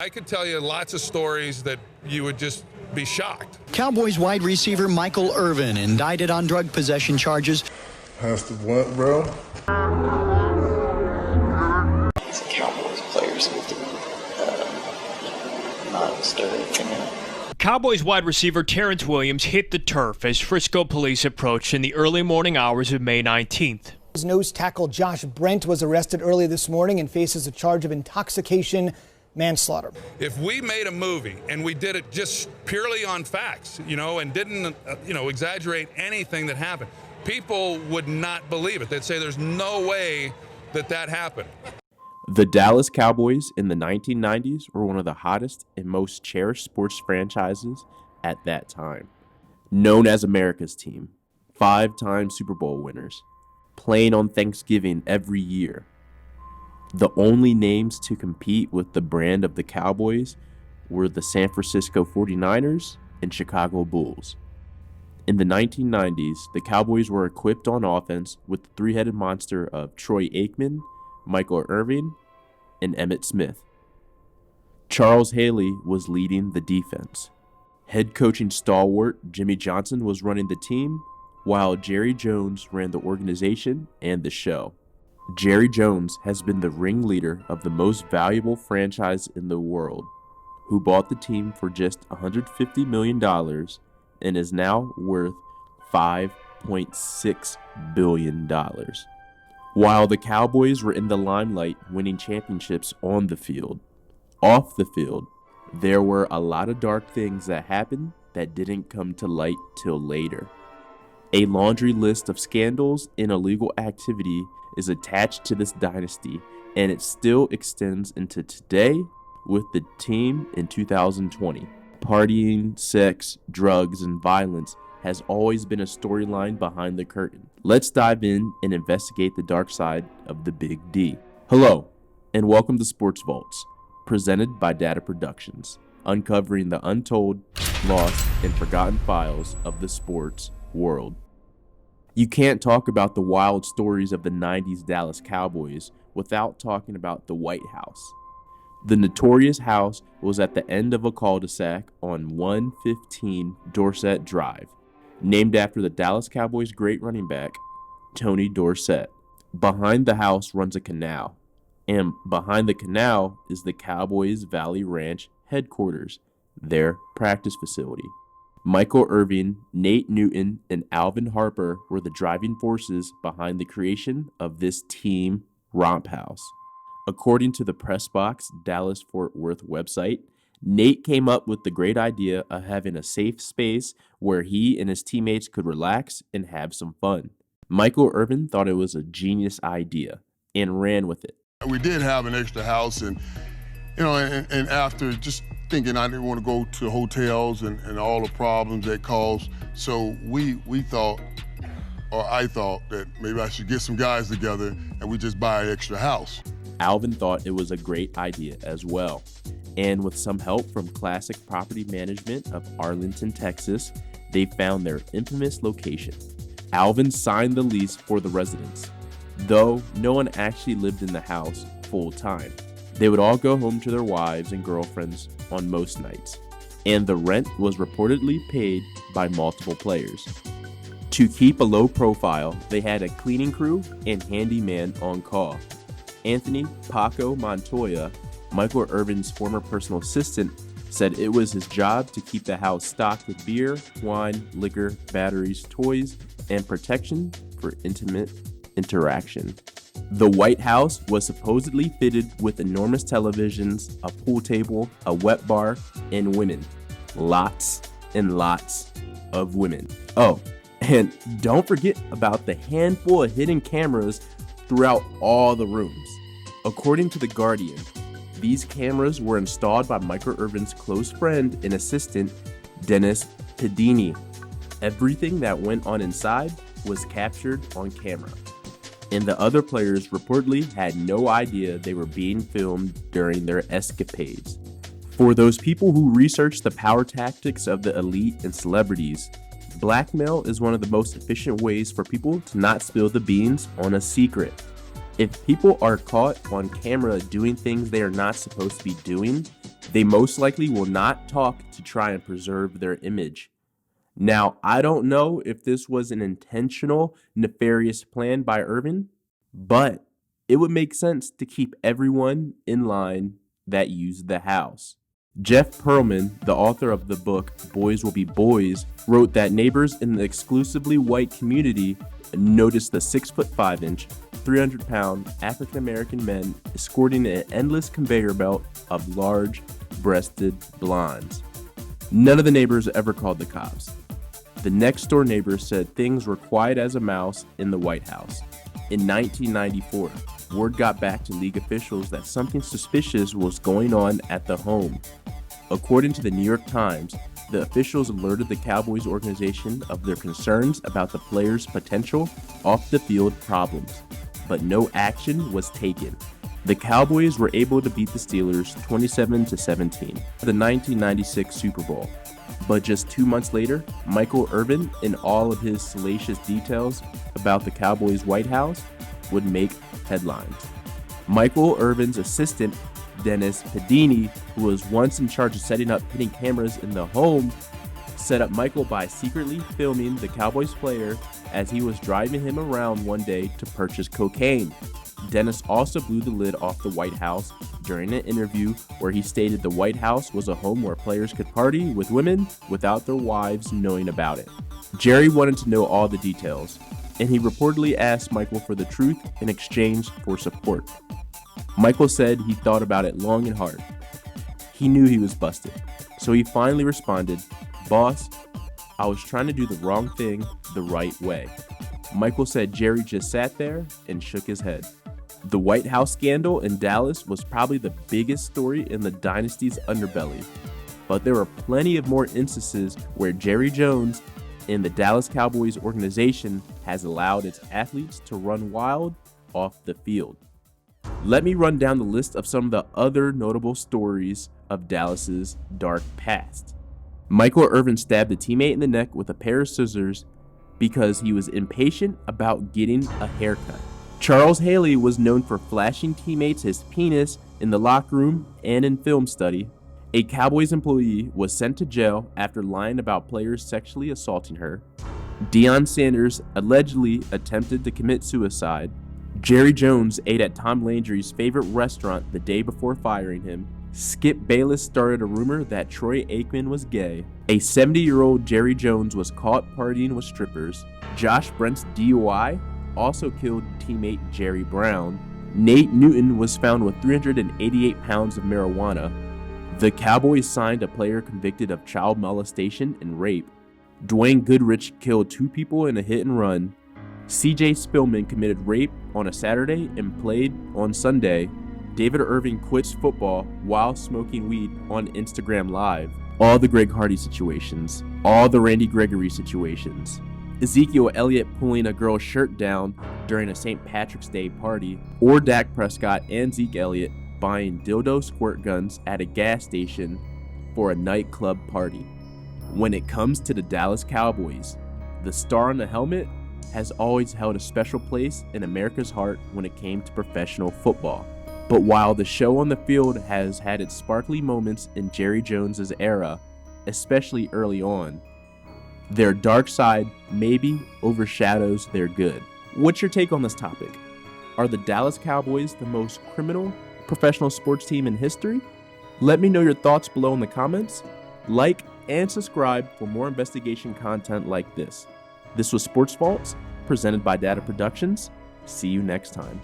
I could tell you lots of stories that you would just be shocked. Cowboys wide receiver Michael Irving indicted on drug possession charges. Pass the blunt, bro. It's a Cowboys players not stirred. Cowboys wide receiver Terrence Williams hit the turf as Frisco police approached in the early morning hours of May 19th. Nose tackle Josh Brent was arrested early this morning and faces a charge of intoxication manslaughter. If we made a movie and we did it just purely on facts, and didn't, exaggerate anything that happened, people would not believe it. They'd say there's no way that happened. The Dallas Cowboys in the 1990s were one of the hottest and most cherished sports franchises at that time. Known as America's team, 5-time Super Bowl winners, playing on Thanksgiving every year. The only names to compete with the brand of the Cowboys were the San Francisco 49ers and Chicago Bulls. In the 1990s, the Cowboys were equipped on offense with the three-headed monster of Troy Aikmen, Michael Irving, and Emmitt Smith. Charles Haley was leading the defense. Head coaching stalwart Jimmy Johnson was running the team, while Jerry Jones ran the organization and the show. Jerry Jones has been the ringleader of the most valuable franchise in the world, who bought the team for just $150 million and is now worth $5.6 billion. While the Cowboys were in the limelight winning championships on the field, off the field, there were a lot of dark things that happened that didn't come to light till later. A laundry list of scandals and illegal activity is attached to this dynasty, and it still extends into today with the team in 2020. Partying, sex, drugs, and violence has always been a storyline behind the curtain. Let's dive in and investigate the dark side of the Big D. Hello, and welcome to Sports Vaults, presented by D.A.T.A Productions, uncovering the untold, lost, and forgotten files of the sports world. You can't talk about the wild stories of the 90s Dallas Cowboys without talking about the White House. The notorious house was at the end of a cul-de-sac on 115 Dorsett Drive, named after the Dallas Cowboys' great running back, Tony Dorsett. Behind the house runs a canal, and behind the canal is the Cowboys Valley Ranch headquarters, their practice facility. Michael Irving, Nate Newton, and Alvin Harper were the driving forces behind the creation of this team romp house. According to the Pressbox Dallas-Fort Worth website, Nate came up with the great idea of having a safe space where he and his teammates could relax and have some fun. Michael Irvin thought it was a genius idea and ran with it. We did have an extra house, and after just thinking I didn't want to go to hotels and all the problems that caused, so I thought that maybe I should get some guys together and we just buy an extra house. Alvin thought it was a great idea as well, and with some help from Classic Property Management of Arlington, Texas, they found their infamous location. Alvin signed the lease for the residents, though no one actually lived in the house full time. They would all go home to their wives and girlfriends on most nights, and the rent was reportedly paid by multiple players. To keep a low profile, they had a cleaning crew and handyman on call. Anthony Paco Montoya, Michael Irvin's former personal assistant, said it was his job to keep the house stocked with beer, wine, liquor, batteries, toys, and protection for intimate interaction. The White House was supposedly fitted with enormous televisions, a pool table, a wet bar, and women. Lots and lots of women. Oh, and don't forget about the handful of hidden cameras throughout all the rooms. According to The Guardian, these cameras were installed by Michael Irvin's close friend and assistant, Dennis Pedini. Everything that went on inside was captured on camera, and the other players reportedly had no idea they were being filmed during their escapades. For those people who research the power tactics of the elite and celebrities, blackmail is one of the most efficient ways for people to not spill the beans on a secret. If people are caught on camera doing things they are not supposed to be doing, They most likely will not talk to try and preserve their image. Now, I don't know if this was an intentional, nefarious plan by Irving, but it would make sense to keep everyone in line that used the house. Jeff Pearlman, the author of the book Boys Will Be Boys, wrote that neighbors in the exclusively white community noticed the 6'5", 300-pound African-American men escorting an endless conveyor belt of large-breasted blondes. None of the neighbors ever called the cops. The next-door neighbor said things were quiet as a mouse in the White House. In 1994, word got back to league officials that something suspicious was going on at the home. According to the New York Times, the officials alerted the Cowboys organization of their concerns about the players' potential off-the-field problems, but no action was taken. The Cowboys were able to beat the Steelers 27-17 in the 1996 Super Bowl. But just 2 months later, Michael Irvin, in all of his salacious details about the Cowboys' White House, would make headlines. Michael Irvin's assistant, Dennis Pedini, who was once in charge of setting up hidden cameras in the home, set up Michael by secretly filming the Cowboys player as he was driving him around one day to purchase cocaine. Dennis also blew the lid off the White House during an interview where he stated the White House was a home where players could party with women without their wives knowing about it. Jeryy wanted to know all the details, and he reportedly asked Michael for the truth in exchange for support. Michael said he thought about it long and hard. He knew he was busted, so he finally responded, "Boss, I was trying to do the wrong thing the right way." Michael said Jeryy just sat there and shook his head. The White House scandal in Dallas was probably the biggest story in the dynasty's underbelly, but there were plenty of more instances where Jerry Jones and the Dallas Cowboys organization has allowed its athletes to run wild off the field. Let me run down the list of some of the other notable stories of Dallas's dark past. Michael Irvin stabbed a teammate in the neck with a pair of scissors because he was impatient about getting a haircut. Charles Haley was known for flashing teammates his penis in the locker room and in film study. A Cowboys employee was sent to jail after lying about players sexually assaulting her. Deion Sanders allegedly attempted to commit suicide. Jerry Jones ate at Tom Landry's favorite restaurant the day before firing him. Skip Bayless started a rumor that Troy Aikmen was gay. A 70-year-old Jerry Jones was caught partying with strippers. Josh Brent's DUI also killed teammate Jerry Brown. Nate Newton was found with 388 pounds of marijuana. The Cowboys signed a player convicted of child molestation and rape. Dwayne Goodrich killed 2 people in a hit and run. CJ Spillman committed rape on a Saturday and played on Sunday. David Irving quits football while smoking weed on Instagram Live. All the Greg Hardy situations. All the Randy Gregory situations. Ezekiel Elliott pulling a girl's shirt down during a St. Patrick's Day party. Or Dak Prescott and Zeke Elliott buying dildo squirt guns at a gas station for a nightclub party. When it comes to the Dallas Cowboys, the star on the helmet has always held a special place in America's heart when it came to professional football. But while the show on the field has had its sparkly moments in Jerry Jones's era, especially early on, their dark side maybe overshadows their good. What's your take on this topic? Are the Dallas Cowboys the most criminal professional sports team in history? Let me know your thoughts below in the comments. Like and subscribe for more investigation content like this. This was Sports Vaults, presented by D.A.T.A Productions. See you next time.